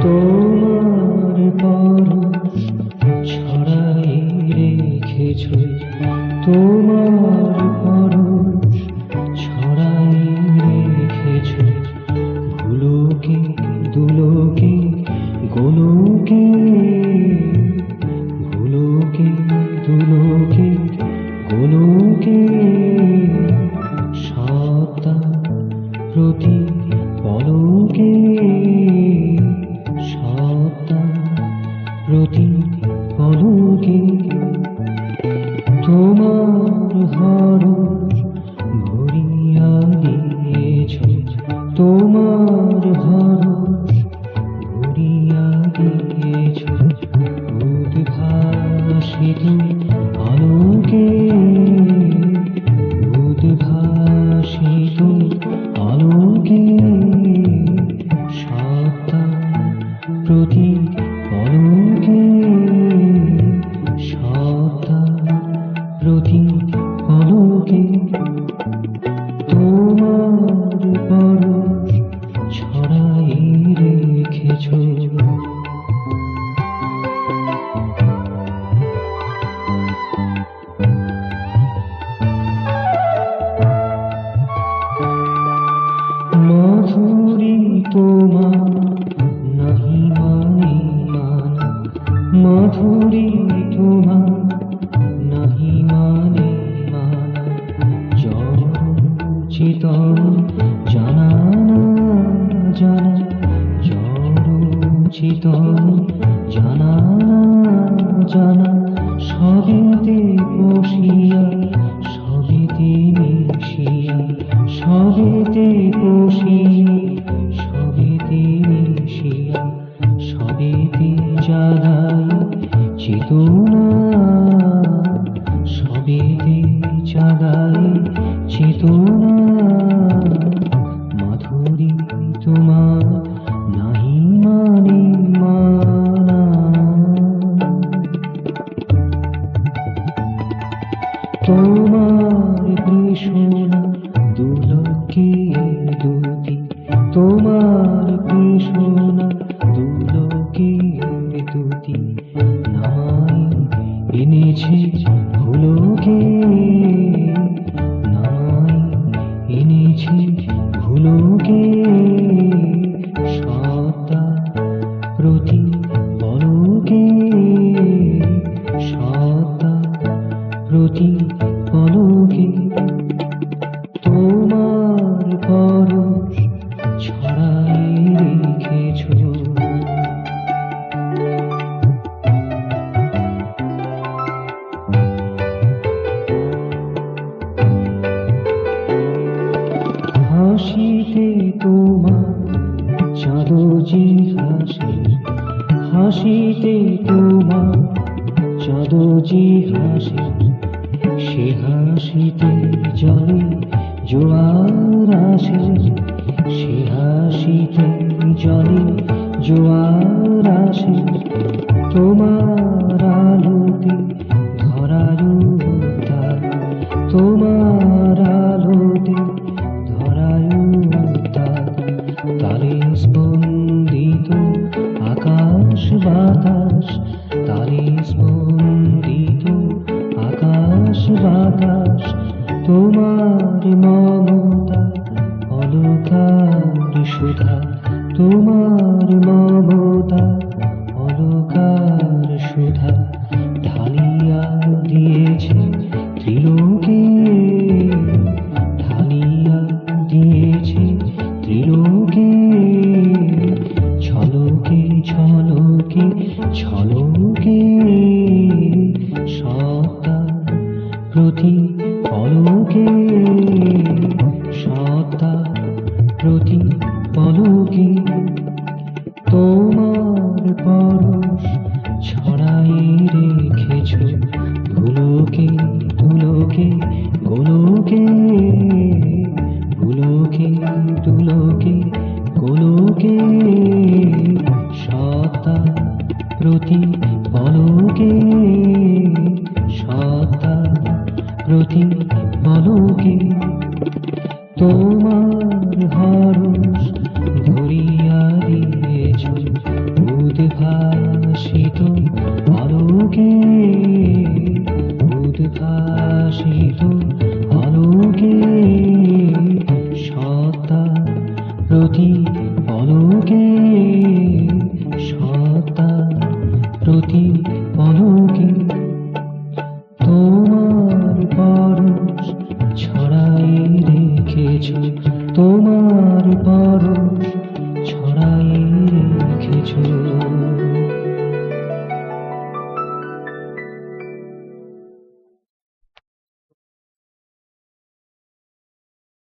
তোমার পরশ ছড়াই রেখেছ, তোমার পরশ ছড়াই রেখেছ, ভুলোকে দুলোকে গোলোকে, ভুলোকে দুলোকে গোলোকে, সত্তা প্রতি পলকে, সত্তা প্রতি পলকে। তোমার হরষ ভরিয়া দিয়েছ, তোমার হরষ ভরিয়া দিয়েছ, উদ্ভাসিত আলোকে, উদ্ভাসিত আলোকে, সত্তা প্রতি পলকে, সত্তা প্রতি পলকে। তোমার পরশ ছড়াই রেখেছ। মাধুরী তোমার নাহি মানে মানা, মাধুরী তোমার নাহি মানে মানা, জড় চেতন জানা না জানা, জড় চেতন জানা না জানা, সবেতে বসিয়া সবেতে মিশিয়া, সবেতে বসিয়া সবেতে মিশিয়া, সবেতে জাগাই চেতনা, সবেতে জাগাই চেতনা। মাধুরী তোমার নাহি মানে মানা, তোমার কৃষ্ণা দুলকে দুতি, তোমার কৃষ্ণা দুলকে দুতি, নামাই এনেছে ভুলোকে, নামাই এনেছে ভুলোকে, সত্তা প্রতি পলকে, সত্তা প্রতি পলকে। তোমার পরশ ছড়াই রেখেছ। হাসিতে তোমার চাঁদ যে হাসে, হাসিতে তোমার চাঁদ যে হাসে, সে হাসিতে জলে জোয়ার আসে, সে হাসিতে জলে জোয়ার আসে। তোমার আলোতে ধরার উদ্ধার, তোমার আলোতে ধরার উদ্ধার, তালে স্পন্দিত আকাশ বাতাস, তালে স্পন্দিত আকাশ বাতাস। তোমার মমতা অলকার সুধা, তোমার মমতা অলকার সুধা, ঢালিয়া দিয়েছে ত্রিলোকে, ঢালিয়া দিয়েছে ত্রিলোকে, ছলকে ছলকে ছলকে, সত্তা প্রতি পলকে, সত্তা প্রতি পলকে। তোমার পরশ ছড়াই রেখেছ, ভুলোকে দুলোকে গোলোকে, ভুলোকে দুলোকে গোলোকে, সত্তা প্রতি পলকে, সত্তা প্রতি পলকে। তোমার হরস ধরিয়া দিয়েছ উদ্ভাসিত আলোকে, উদ্ভাসিত আলোকে, সত্তা প্রতি পলকে, সত্তা প্রতি পলকে তোমার পরশ ছড়াই রেখেছ, তোমার পরশ